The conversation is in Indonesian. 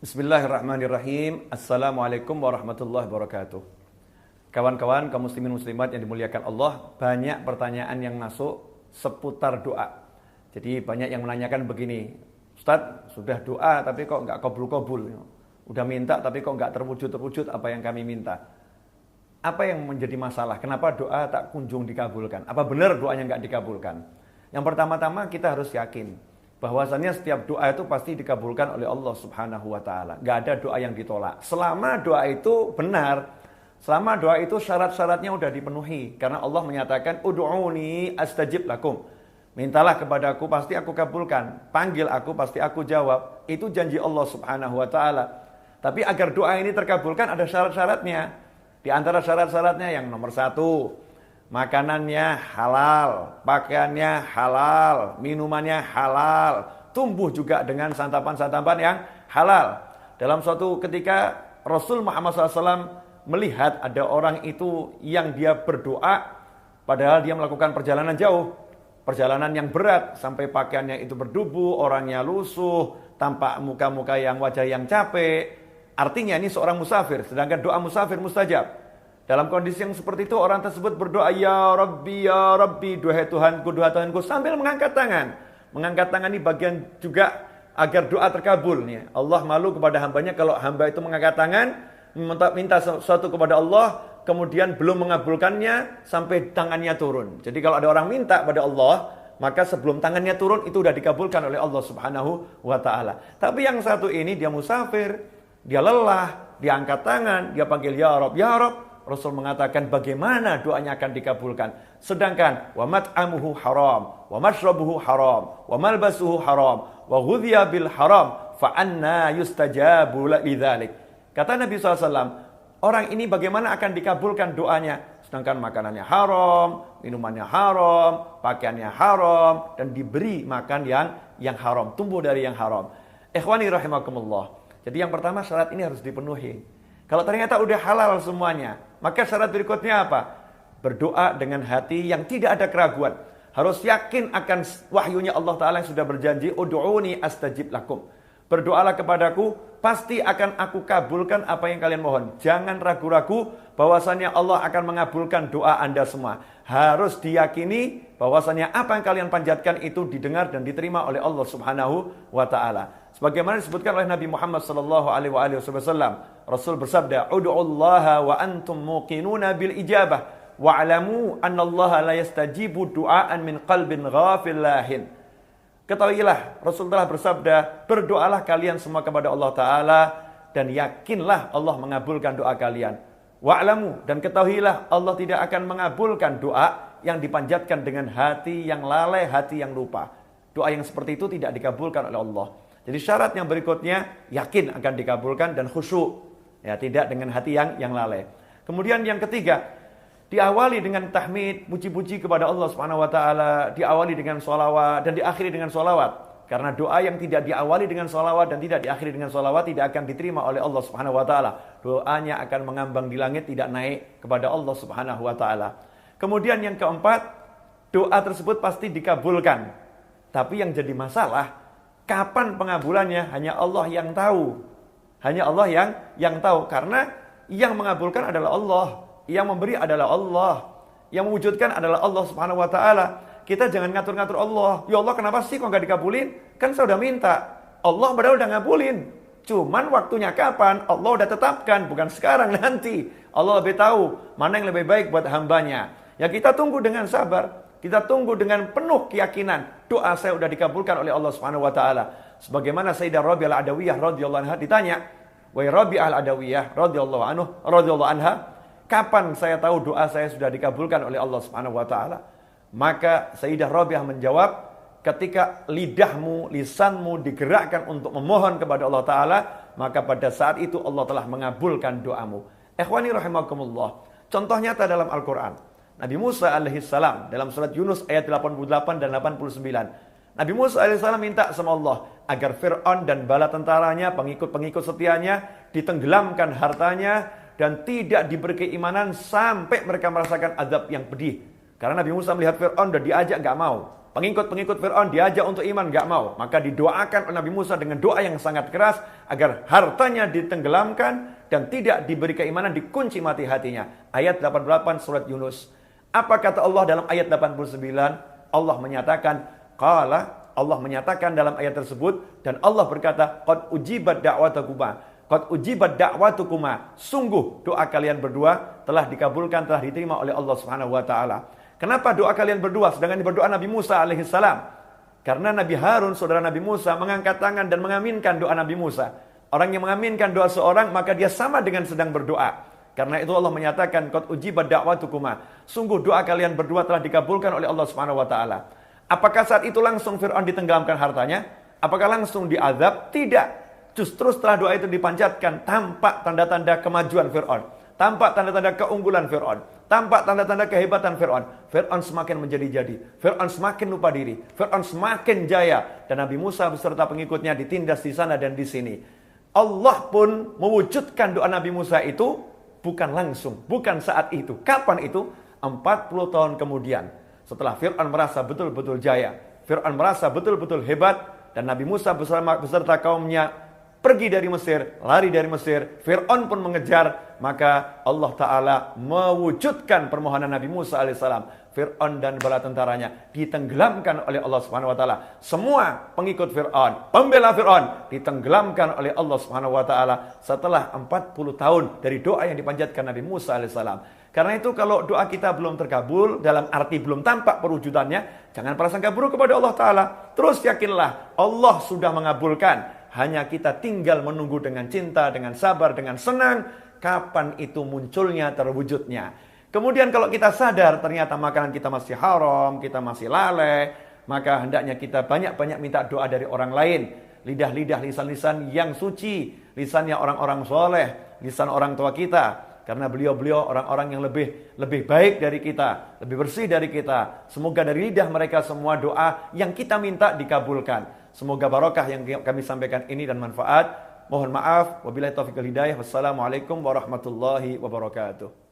Bismillahirrahmanirrahim. Assalamualaikum warahmatullahi wabarakatuh. Kawan-kawan kaum muslimin muslimat yang dimuliakan Allah, banyak pertanyaan yang masuk seputar doa. Jadi banyak yang menanyakan begini, Ustadz sudah doa tapi kok nggak kabul-kabul. Udah minta tapi kok nggak terwujud-terwujud apa yang kami minta. Apa yang menjadi masalah? Kenapa doa tak kunjung dikabulkan? Apa benar doanya nggak dikabulkan? Yang pertama-tama kita harus yakin bahwasannya setiap doa itu pasti dikabulkan oleh Allah Subhanahu wa taala. Enggak ada doa yang ditolak. Selama doa itu benar, selama doa itu syarat-syaratnya sudah dipenuhi. Karena Allah menyatakan ud'uni astajib lakum. Mintalah kepadaku pasti aku kabulkan. Panggil aku pasti aku jawab. Itu janji Allah Subhanahu wa taala. Tapi agar doa ini terkabulkan ada syarat-syaratnya. Di antara syarat-syaratnya yang nomor 1, makanannya halal, pakaiannya halal, minumannya halal, tumbuh juga dengan santapan-santapan yang halal. Dalam suatu ketika Rasul Muhammad SAW melihat ada orang itu yang dia berdoa padahal dia melakukan perjalanan jauh, perjalanan yang berat sampai pakaiannya itu berdebu, orangnya lusuh, tampak muka-muka yang wajah yang capek. Artinya ini seorang musafir, sedangkan doa musafir mustajab. Dalam kondisi yang seperti itu orang tersebut berdoa ya Rabbi, duhai Tuhanku, sambil mengangkat tangan. Mengangkat tangan ini bagian juga agar doa terkabul. Allah malu kepada hambanya kalau hamba itu mengangkat tangan, minta sesuatu kepada Allah, kemudian belum mengabulkannya sampai tangannya turun. Jadi kalau ada orang minta pada Allah, maka sebelum tangannya turun itu sudah dikabulkan oleh Allah Subhanahu wa taala. Tapi yang satu ini dia musafir, dia lelah, dia angkat tangan, dia panggil ya Rabb. Rasul mengatakan bagaimana doanya akan dikabulkan. Sedangkan wa mat'amuhu haram, wa mashrabuhu haram, wa malbasuhu haram, wa ghudhiya bil haram, fa anna yustajabu lidzalik. Kata Nabi SAW, orang ini bagaimana akan dikabulkan doanya? Sedangkan makanannya haram, minumannya haram, pakaiannya haram, dan diberi makan yang haram, tumbuh dari yang haram. Ikhwani rahimakumullah. Jadi yang pertama syarat ini harus dipenuhi. Kalau ternyata udah halal semuanya, maka syarat berikutnya apa? Berdoa dengan hati yang tidak ada keraguan. Harus yakin akan wahyunya Allah Ta'ala yang sudah berjanji, ud'uni astajib lakum. Berdoalah kepadaku, pasti akan aku kabulkan apa yang kalian mohon. Jangan ragu-ragu bahwasannya Allah akan mengabulkan doa Anda semua. Harus diyakini bahwasannya apa yang kalian panjatkan itu didengar dan diterima oleh Allah Subhanahu wa Ta'ala. Sebagaimana disebutkan oleh Nabi Muhammad sallallahu alaihi wasallam, Rasul bersabda, "Ud'ullaha wa antum muqinuna bil ijabah wa'lamu annallaha la yastajibu du'aan min qalbin ghafil lahin." Ketahuilah, Rasul telah bersabda, berdoalah kalian semua kepada Allah Ta'ala dan yakinlah Allah mengabulkan doa kalian. Wa'lamu, dan ketahuilah Allah tidak akan mengabulkan doa yang dipanjatkan dengan hati yang lalai, hati yang lupa. Doa yang seperti itu tidak dikabulkan oleh Allah. Jadi syarat yang berikutnya, yakin akan dikabulkan dan khusyuk. Ya, tidak dengan hati yang lalai. Kemudian yang ketiga, diawali dengan tahmid, puji-puji kepada Allah Subhanahu wa taala, diawali dengan sholawat dan diakhiri dengan sholawat. Karena doa yang tidak diawali dengan sholawat dan tidak diakhiri dengan sholawat tidak akan diterima oleh Allah Subhanahu wa taala. Doanya akan mengambang di langit, tidak naik kepada Allah Subhanahu wa taala. Kemudian yang keempat, doa tersebut pasti dikabulkan. Tapi yang jadi masalah, kapan pengabulannya hanya Allah yang tahu. Hanya Allah yang tahu. Karena yang mengabulkan adalah Allah. Yang memberi adalah Allah. Yang mewujudkan adalah Allah Subhanahu wa ta'ala. Kita jangan ngatur-ngatur Allah. Ya Allah, kenapa sih kok gak dikabulin? Kan saya udah minta. Allah padahal udah ngabulin. Cuman waktunya kapan? Allah udah tetapkan. Bukan sekarang, nanti. Allah lebih tahu mana yang lebih baik buat hambanya. Ya kita tunggu dengan sabar. Kita tunggu dengan penuh keyakinan. Doa saya sudah dikabulkan oleh Allah Subhanahu wa taala. Sebagaimana Sayyidah Rabi'ah al-Adawiyah radhiyallahu anha ditanya, "Wahai Rabi'ah al-Adawiyah radhiyallahu anha, kapan saya tahu doa saya sudah dikabulkan oleh Allah Subhanahu wa taala?" Maka Sayyidah Rabi'ah menjawab, ketika lidahmu, lisanmu digerakkan untuk memohon kepada Allah taala, maka pada saat itu Allah telah mengabulkan doamu. Ikhwani rahimakumullah. Contoh nyata dalam Al-Qur'an. Nabi Musa alaihissalam dalam surat Yunus ayat 88 dan 89. Nabi Musa alaihissalam minta sama Allah agar Fir'aun dan bala tentaranya, pengikut-pengikut setianya, ditenggelamkan hartanya dan tidak diberi keimanan sampai mereka merasakan azab yang pedih. Karena Nabi Musa melihat Fir'aun dan diajak gak mau. Pengikut-pengikut Fir'aun diajak untuk iman, nggak mau. Maka didoakan oleh Nabi Musa dengan doa yang sangat keras agar hartanya ditenggelamkan dan tidak diberi keimanan, dikunci mati hatinya. Ayat 88 surat Yunus. Apa kata Allah dalam ayat 89? Allah menyatakan dalam ayat tersebut, dan Allah berkata, qad ujibat da'watukuma. Sungguh doa kalian berdua telah dikabulkan, telah diterima oleh Allah Subhanahu wa taala. Kenapa doa kalian berdua sedangkan berdoa Nabi Musa alaihissalam? Karena Nabi Harun, saudara Nabi Musa, mengangkat tangan dan mengaminkan doa Nabi Musa. Orang yang mengaminkan doa seorang, maka dia sama dengan sedang berdoa. Karena itu Allah menyatakan, qad ujibat da'watukuma. Sungguh doa kalian berdua telah dikabulkan oleh Allah Subhanahu wa taala. Apakah saat itu langsung Fir'aun ditenggelamkan hartanya? Apakah langsung diazab? Tidak. Justru setelah doa itu dipanjatkan, tampak tanda-tanda kemajuan Fir'aun. Tampak tanda-tanda keunggulan Fir'aun. Tampak tanda-tanda kehebatan Fir'aun. Fir'aun semakin menjadi-jadi. Fir'aun semakin lupa diri. Fir'aun semakin jaya. Dan Nabi Musa beserta pengikutnya ditindas di sana dan di sini. Allah pun mewujudkan doa Nabi Musa itu bukan langsung, bukan saat itu. Kapan itu? 40 tahun kemudian. Setelah Fir'aun merasa betul-betul jaya. Fir'aun merasa betul-betul hebat. Dan Nabi Musa beserta kaumnya pergi dari Mesir, lari dari Mesir. Fir'aun pun mengejar. Maka Allah Ta'ala mewujudkan permohonan Nabi Musa alaihissalam. Fir'aun dan bala tentaranya ditenggelamkan oleh Allah Subhanahu wa taala. Semua pengikut Fir'aun, pembela Fir'aun ditenggelamkan oleh Allah Subhanahu wa taala setelah 40 tahun dari doa yang dipanjatkan Nabi Musa alaihissalam. Karena itu kalau doa kita belum terkabul, dalam arti belum tampak perwujudannya, jangan prasangka buruk kepada Allah Ta'ala. Terus yakinlah Allah sudah mengabulkan. Hanya kita tinggal menunggu dengan cinta, dengan sabar, dengan senang. Kapan itu munculnya, terwujudnya. Kemudian kalau kita sadar ternyata makanan kita masih haram, kita masih lalai, maka hendaknya kita banyak-banyak minta doa dari orang lain. Lidah-lidah, lisan-lisan yang suci, lisannya orang-orang soleh, lisan orang tua kita. Karena beliau-beliau orang-orang yang lebih baik dari kita, lebih bersih dari kita. Semoga dari lidah mereka semua doa yang kita minta dikabulkan. Semoga barokah yang kami sampaikan ini dan manfaat. Mohon maaf. Wabillahi taufiq wal hidayah. Wassalamualaikum warahmatullahi wabarakatuh.